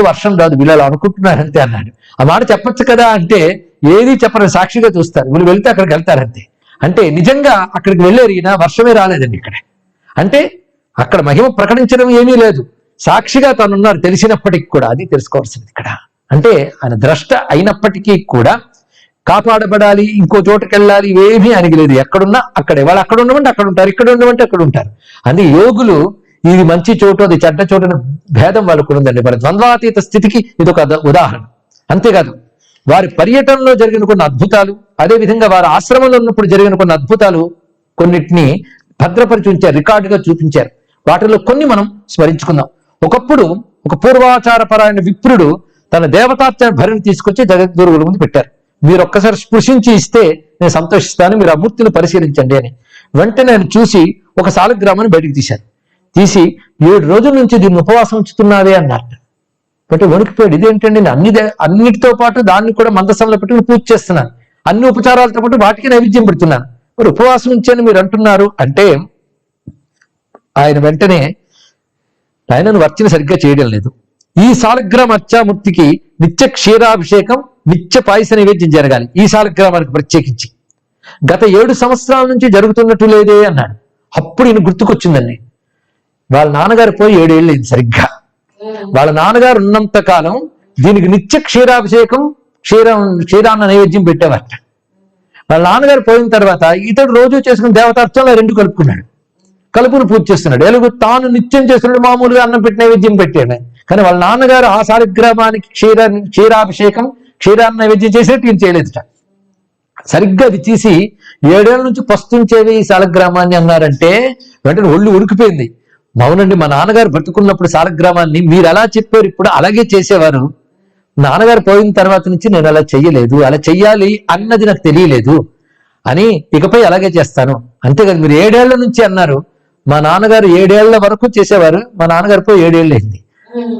వర్షం రాదు, వీళ్ళు అనుకుంటున్నారంతే అన్నాడు. ఆ మాట చెప్పొచ్చు కదా అంటే ఏది చెప్పరు, సాక్షిగా చూస్తారు. వీళ్ళు వెళ్తే అక్కడికి వెళ్తారంతే. అంటే నిజంగా అక్కడికి వెళ్ళారు, ఈయన వర్షమే రాలేదండి ఇక్కడ. అంటే అక్కడ మహిమ ప్రకటించడం ఏమీ లేదు, సాక్షిగా తానున్నారు తెలిసినప్పటికీ కూడా. అది తెలుసుకోవాల్సింది ఇక్కడ. అంటే ఆయన ద్రష్ట అయినప్పటికీ కూడా కాపాడబడాలి, ఇంకో చోటుకి వెళ్ళాలి, ఇవేమీ అనిగలేదు. ఎక్కడున్నా అక్కడే. వాళ్ళు అక్కడ ఉండమంటే అక్కడ ఉంటారు, ఇక్కడ ఉండమంటే అక్కడ ఉంటారు. అందుకే యోగులు ఇది మంచి చోటు అది చెడ్డ చోటు అనే భేదం వాళ్ళకు ఉందండి. వారి ద్వంద్వాతీత స్థితికి ఇది ఒక ఉదాహరణ. అంతేకాదు వారి పర్యటనలో జరిగిన కొన్ని అద్భుతాలు, అదేవిధంగా వారి ఆశ్రమంలో ఉన్నప్పుడు జరిగిన కొన్ని అద్భుతాలు కొన్నిటిని భద్రపరిచి ఉంచారు, రికార్డుగా చూపించారు. వాటిలో కొన్ని మనం స్మరించుకుందాం. ఒకప్పుడు ఒక పూర్వాచారపరాయణ విప్రుడు తన దేవతార్చన భరిని తీసుకొచ్చి జగద్గురువుల ముందు పెట్టారు. మీరు ఒక్కసారి స్పృశించి ఇస్తే నేను సంతోషిస్తాను, మీరు ఆ మూర్తిని పరిశీలించండి అని. వెంటనే ఆయన చూసి ఒక సాలగ్రామాన్ని బయటికి తీశారు. తీసి 7 రోజుల నుంచి దీన్ని ఉపవాసం ఉంచుతున్నావే అన్నారు. అంటే వణికిపోయాడు. ఇదేంటండి, నేను అన్నిటితో పాటు దాన్ని కూడా మందసంలో పెట్టుకుని పూజ చేస్తున్నాను, అన్ని ఉపచారాలతో పాటు వాటికి నైవేద్యం పెడుతున్నాను, మరి ఉపవాసం ఉంచని మీరు అంటున్నారు అంటే ఆయన వెంటనే ఆయనను వర్చన సరిగ్గా చేయడం లేదు. ఈ సాలగ్రామ అర్చామూర్తికి నిత్య క్షీరాభిషేకం, నిత్య పాయస నైవేద్యం జరగాలి ఈ సాలగ్రామానికి ప్రత్యేకించి. గత 7 సంవత్సరాల నుంచి జరుగుతున్నట్టు లేదే అన్నాడు. అప్పుడు ఈయన గుర్తుకొచ్చిందండి, వాళ్ళ నాన్నగారు పోయి 7 ఏళ్ళు అయింది సరిగ్గా. వాళ్ళ నాన్నగారు ఉన్నంత కాలం దీనికి నిత్య క్షీరాభిషేకం, క్షీరాన్న నైవేద్యం పెట్టేవారట. వాళ్ళ నాన్నగారు పోయిన తర్వాత ఇతడు రోజు చేసుకున్న దేవతార్చనలో 2 కలుపుకున్నాడు, కలుపును పూజ చేస్తున్నాడు. ఎలుగు తాను నిత్యం చేస్తున్నాడు, మామూలుగా అన్నం పెట్టి నైవేద్యం పెట్టాడు. కానీ వాళ్ళ నాన్నగారు ఆ సాలగ్రామానికి క్షీరాభిషేకం, క్షీరాన్న నైవేద్యం చేసినట్టు ఈయన చేయలేదుట. సరిగ్గా అది తీసి 7 ఏళ్ల నుంచి పస్తుంచేవి ఈ సాలగ్రామాన్ని అన్నారంటే వెంటనే ఒళ్ళు ఉడికిపోయింది. అవునండి, మా నాన్నగారు బ్రతుకున్నప్పుడు సాలగ్రామాన్ని మీరు అలా చెప్పారు, ఇప్పుడు అలాగే చేసేవారు. నాన్నగారు పోయిన తర్వాత నుంచి నేను అలా చెయ్యలేదు, అలా చెయ్యాలి అన్నది నాకు తెలియలేదు అని ఇకపై అలాగే చేస్తాను. అంతేకాదు మీరు 7 ఏళ్ల నుంచి అన్నారు, మా నాన్నగారు 7 ఏళ్ల వరకు చేసేవారు, మా నాన్నగారు పోయి 7 ఏళ్ళు అయింది.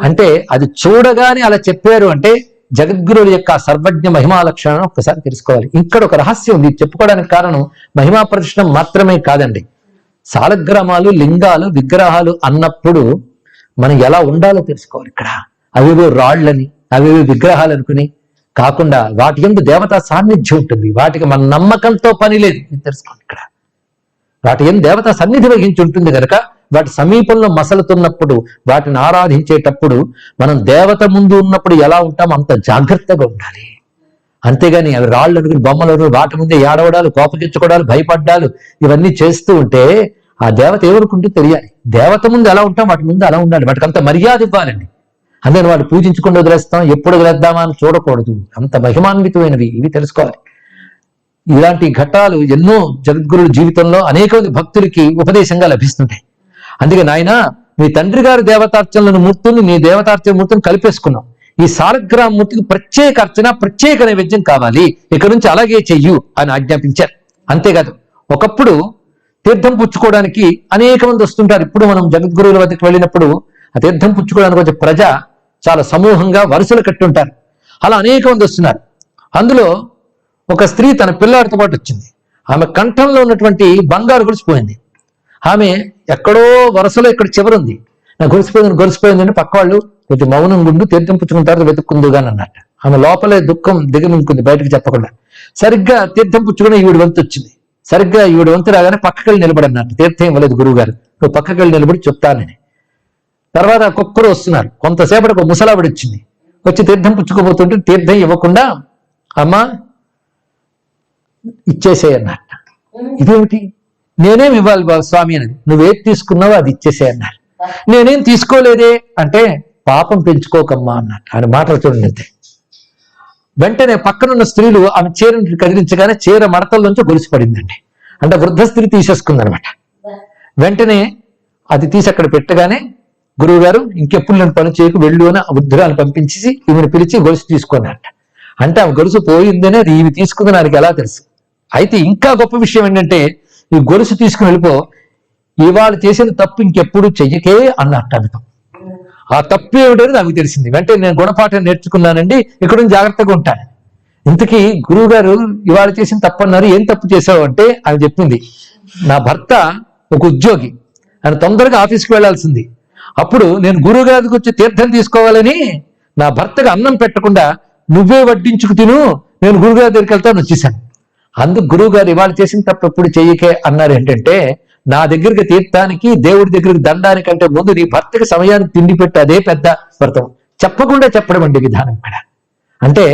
అంటే అది చూడగానే అలా చెప్పారు అంటే జగద్గురువుల యొక్క సర్వజ్ఞ మహిమా లక్షణాలను ఒక్కసారి తెలుసుకోవాలి. ఇక్కడ ఒక రహస్యం ఉంది, చెప్పుకోవడానికి కారణం మహిమా ప్రదర్శనం మాత్రమే కాదండి. సాలగ్రామాలు, లింగాలు, విగ్రహాలు అన్నప్పుడు మనం ఎలా ఉండాలో తెలుసుకోవాలి. ఇక్కడ అవేవో రాళ్లని, అవేవో విగ్రహాలు అనుకుని కాకుండా వాటి యందు దేవతా సాన్నిధ్యం ఉంటుంది. వాటికి మన నమ్మకంతో పని లేదు, తెలుసుకోండి. ఇక్కడ వాటి యందు దేవతా సన్నిధి వహించి ఉంటుంది కనుక వాటి సమీపంలో మసలుతున్నప్పుడు, వాటిని ఆరాధించేటప్పుడు మనం దేవత ముందు ఉన్నప్పుడు ఎలా ఉంటామో అంత జాగ్రత్తగా ఉండాలి. అంతేగాని అవి రాళ్ళు అనుకుని బొమ్మలు వాటి ముందే ఏడవడాలు, కోపగించుకోవడాలు, భయపడ్డాలు ఇవన్నీ చేస్తూ ఉంటే ఆ దేవత ఏమనుకుంటూ తెలియాలి. దేవత ముందు ఎలా ఉంటాం వాటి ముందు అలా ఉండాలి, వాటికి అంత మర్యాద ఇవ్వాలండి. అందుకని వాడు పూజించకుండా వదిలేస్తాం, ఎప్పుడు వదిలేద్దామా అని చూడకూడదు. అంత మహిమాన్వితమైనవి ఇవి తెలుసుకోవాలి. ఇలాంటి ఘట్టాలు ఎన్నో జగద్గురుల జీవితంలో అనేక మంది భక్తులకి ఉపదేశంగా లభిస్తుంటాయి. అందుకే నాయన మీ తండ్రి గారి దేవతార్చనలను మూర్తుల్ని నీ దేవతార్చన మూర్తిని కలిపేసుకున్నాం, ఈ సాలగ్రామ మూర్తికి ప్రత్యేక అర్చన, ప్రత్యేక నైవేద్యం కావాలి, ఇక్కడ నుంచి అలాగే చెయ్యు అని ఆజ్ఞాపించారు. అంతేకాదు ఒకప్పుడు తీర్థం పుచ్చుకోవడానికి అనేక మంది వస్తుంటారు. ఇప్పుడు మనం జగద్గురువుల వద్దకు వెళ్ళినప్పుడు ఆ తీర్థం పుచ్చుకోవడానికి వచ్చే ప్రజ చాలా సమూహంగా వరుసలు కట్టుంటారు. అలా అనేక మంది వస్తున్నారు. అందులో ఒక స్త్రీ తన పిల్లాడితో పాటు వచ్చింది. ఆమె కంఠంలో ఉన్నటువంటి బంగారు గొలుసుపోయింది. ఆమె ఎక్కడో వరుసలో ఇక్కడ చివరుంది. నాకు గొలుసుపోయిందంటే పక్క వాళ్ళు కొంచెం మౌనం గుండు, తీర్థం పుచ్చుకున్న తర్వాత వెతుక్కుందుగాని అన్నట్టు. ఆమె లోపలే దుఃఖం దిగమింకుంది బయటకు చెప్పకుండా. సరిగ్గా తీర్థం పుచ్చుకుని ఈవిడ వంతు వచ్చింది. సరిగ్గా ఈవిడ వంతు రాగానే పక్కకెళ్ళి నిలబడన్నట్టు. తీర్థం ఇవ్వలేదు గురువు గారు, నువ్వు పక్కకెళ్ళి నిలబడి చెప్తానని. తర్వాత ఒక్కొక్కరు వస్తున్నారు. కొంతసేపటికి ఒక ముసలావిడ వచ్చింది. వచ్చి తీర్థం పుచ్చుకోబోతుంటే తీర్థం ఇవ్వకుండా అమ్మా ఇచ్చేసేయన్నట్ట. ఇదేమిటి, నేనేం ఇవ్వాలి బాబు స్వామి అనేది, నువ్వేది తీసుకున్నావో అది ఇచ్చేసేయన్నారు. నేనేం తీసుకోలేదే అంటే పాపం పెంచుకోకమ్మా అన్నట్టు. ఆయన మాటలు చూడండి. వెంటనే పక్కనున్న స్త్రీలు ఆమె చీరను కదిలించగానే చీర మడతల్లోంచి గొలుసు పడిందండి. అంటే వృద్ధ స్త్రీ తీసేసుకుందనమాట. వెంటనే అది తీసి అక్కడ పెట్టగానే గురువు గారు ఇంకెప్పుడు నేను పని చేయకు వెళ్ళు అని వృద్ధురాలు పంపించి ఈమెను పిలిచి గొలుసు తీసుకున్నట్ట. అంటే ఆమె గొలుసు పోయిందనే అది ఈమె తీసుకుంది నాకు ఎలా తెలుసు. అయితే ఇంకా గొప్ప విషయం ఏంటంటే ఈ గొలుసు తీసుకుని వెళ్ళిపో, ఇవాళ చేసిన తప్పు ఇంకెప్పుడు చెయ్యకే అన్నట్టు అర్థం. ఆ తప్పు ఏమిటని నాకు తెలిసింది. వెంటనే నేను గుణపాఠం నేర్చుకున్నానండి, ఇక్కడ జాగ్రత్తగా ఉంటాను. ఇంతకీ గురువు గారు ఇవాళ చేసిన తప్పు అన్నారు, ఏం తప్పు చేసావు అంటే ఆమె చెప్పింది, నా భర్త ఒక ఉద్యోగి, ఆయన తొందరగా ఆఫీస్కి వెళ్లాల్సింది. అప్పుడు నేను గురువు గారికి వచ్చి తీర్థం తీసుకోవాలని నా భర్తకు అన్నం పెట్టకుండా నువ్వే వడ్డించుకు తిను, నేను గురువుగారి దగ్గరికి వెళ్తాను వచ్చేసాను. అందుకు గురువు గారు ఇవాళ చేసిన తప్ప ఎప్పుడు చెయ్యకే అన్నారు. ఏంటంటే నా దగ్గరికి తీర్థానికి దేవుడి దగ్గరికి దండానికంటే ముందు నీ భర్తకి సమయానికి తిండి పెట్టి అదే పెద్ద వ్రతం. చెప్పకుండా చెప్పడం అండి విధానం ఇక్కడ. అంటే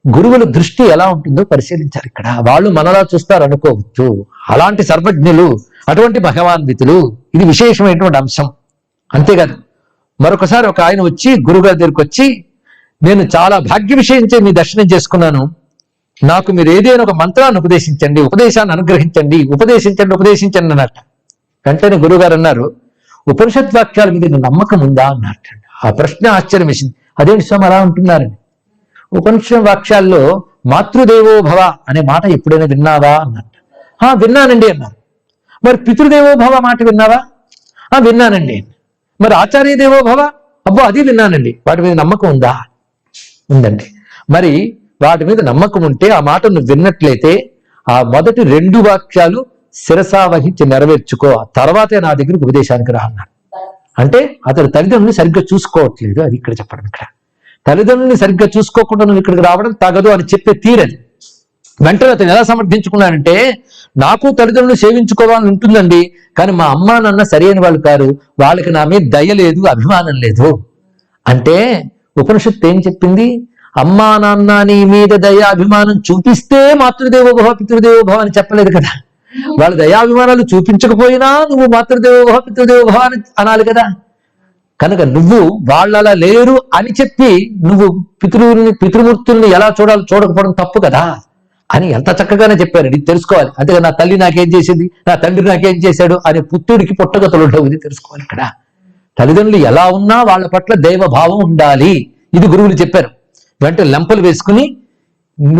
గురువుల దృష్టి ఎలా ఉంటుందో పరిశీలించారు ఇక్కడ. వాళ్ళు మనలా చూస్తారు అనుకోవచ్చు. అలాంటి సర్వజ్ఞులు, అటువంటి భగవాన్వితులు, ఇది విశేషమైనటువంటి అంశం. అంతేకాదు మరొకసారి ఒక ఆయన వచ్చి గురువుగారి దగ్గరికి వచ్చి, నేను చాలా భాగ్య విషయించే మీ దర్శనం చేసుకున్నాను, నాకు మీరు ఏదైనా ఒక మంత్రాన్ని ఉపదేశించండి, ఉపదేశాన్ని అనుగ్రహించండి, ఉపదేశించండి అన్నట్ట. వెంటనే గురువుగారు అన్నారు, ఉపనిషత్ వాక్యాల మీద నమ్మకం ఉందా అన్నట్టు. ఆ ప్రశ్న ఆశ్చర్యం వేసింది. అదేంటి స్వామి అలా ఉంటున్నారని. ఉపనిషత్ వాక్యాల్లో మాతృదేవో భవ అనే మాట ఎప్పుడైనా విన్నావా అన్నట్టు. విన్నానండి అన్నారు. మరి పితృదేవో భవ మాట విన్నావా? విన్నానండి. మరి ఆచార్య దేవో భవ? అబ్బో అది విన్నానండి. వాటి మీద నమ్మకం ఉందా? ఉందండి. మరి వాటి మీద నమ్మకం ఉంటే ఆ మాట నువ్వు విన్నట్లయితే ఆ మొదటి 2 వాక్యాలు శిరసా వహించి నెరవేర్చుకో, ఆ తర్వాతే నా దగ్గరికి ఉపదేశానికి రా అన్నాడు. అంటే అతడు తల్లిదండ్రులు సరిగ్గా చూసుకోవట్లేదు, అది ఇక్కడ చెప్పడం. ఇక్కడ తల్లిదండ్రుల్ని సరిగ్గా చూసుకోకుండా నువ్వు ఇక్కడికి రావడం తగదు అని చెప్పే తీరది. వెంటనే అతను ఎలా సమర్థించుకున్నాడంటే, నాకు తల్లిదండ్రులు సేవించుకోవాలని ఉంటుందండి, కానీ మా అమ్మా నాన్న సరైన వాళ్ళు కారు, వాళ్ళకి నా మీద దయ లేదు, అభిమానం లేదు. అంటే ఉపనిషత్తు ఏం చెప్పింది? అమ్మా నాన్న నీ మీద దయా అభిమానం చూపిస్తే మాతృదేవోభవ పితృదేవోభవ అని చెప్పలేదు కదా. వాళ్ళ దయాభిమానాలు చూపించకపోయినా నువ్వు మాతృదేవోభవ పితృదేవోభవ అని అనాలి కదా. కనుక నువ్వు వాళ్ళలా లేరు అని చెప్పి నువ్వు పితృమూర్తుల్ని ఎలా చూడాలో చూడకపోవడం తప్పు కదా అని ఎంత చక్కగానే చెప్పారు. ఇది తెలుసుకోవాలి. అంతేగా నా తల్లి నాకేం చేసింది, నా తండ్రి నాకేం చేశాడు అనే పుత్రుడికి పుట్టగతులు ఉండవు. ఇది తెలుసుకోవాలి ఇక్కడ. తల్లిదండ్రులు ఎలా ఉన్నా వాళ్ళ పట్ల దైవభావం ఉండాలి, ఇది గురువులు చెప్పారు. వెంటనే లెంపలు వేసుకుని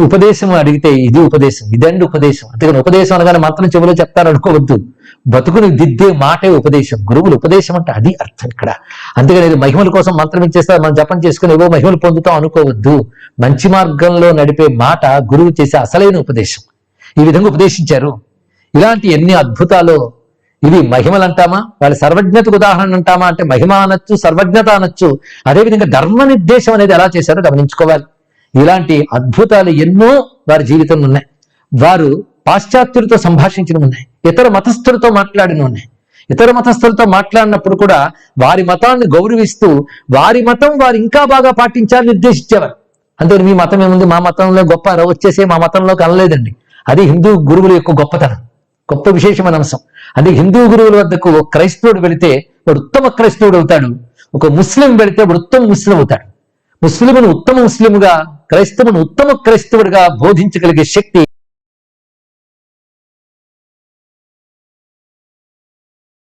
ఉపదేశం అడిగితే ఇది ఉపదేశం, ఇదండి ఉపదేశం. అంతేగాని ఉపదేశం అనగానే మంత్రం చెవులో చెప్తారు అనుకోవద్దు. బతుకుని దిద్దే మాటే ఉపదేశం. గురువులు ఉపదేశం అంటే అది అర్థం ఇక్కడ. అంతేగాని ఇది మహిమల కోసం మంత్రం ఇచ్చేస్తారు, మనం జపం చేసుకుని ఏవో మహిమలు పొందుతాం అనుకోవద్దు. మంచి మార్గంలో నడిపే మాట గురువు చేసే అసలైన ఉపదేశం. ఈ విధంగా ఉపదేశించారు. ఇలాంటి ఎన్ని అద్భుతాలు. ఇవి మహిమలు అంటామా, వాళ్ళ సర్వజ్ఞతకు ఉదాహరణ అంటామా అంటే మహిమ అనొచ్చు, సర్వజ్ఞత అనొచ్చు. అదేవిధంగా ధర్మ నిర్దేశం అనేది ఎలా చేశారో గమనించుకోవాలి. ఇలాంటి అద్భుతాలు ఎన్నో వారి జీవితంలో ఉన్నాయి. వారు పాశ్చాత్యులతో సంభాషించిన ఉన్నాయి, ఇతర మతస్థులతో మాట్లాడిన ఉన్నాయి. ఇతర మతస్థులతో మాట్లాడినప్పుడు కూడా వారి మతాన్ని గౌరవిస్తూ వారి మతం వారు ఇంకా బాగా పాటించాలని నిర్దేశించేవారు. అంతే మీ మతం ఏముంది, మా మతంలో గొప్ప వచ్చేసే మా మతంలోకి అనలేదండి. అది హిందూ గురువుల యొక్క గొప్పతనం, గొప్ప విశేషమైన అంశం. అది హిందూ గురువుల వద్దకు ఒక క్రైస్తవుడు వెళితే వాడు ఉత్తమ క్రైస్తవుడు అవుతాడు, ఒక ముస్లిం వెళితే వాడు ఉత్తమ ముస్లిం అవుతాడు. ముస్లింను ఉత్తమ ముస్లింగా, క్రైస్తవుని ఉత్తమ క్రైస్తవుడిగా బోధించగలిగే శక్తి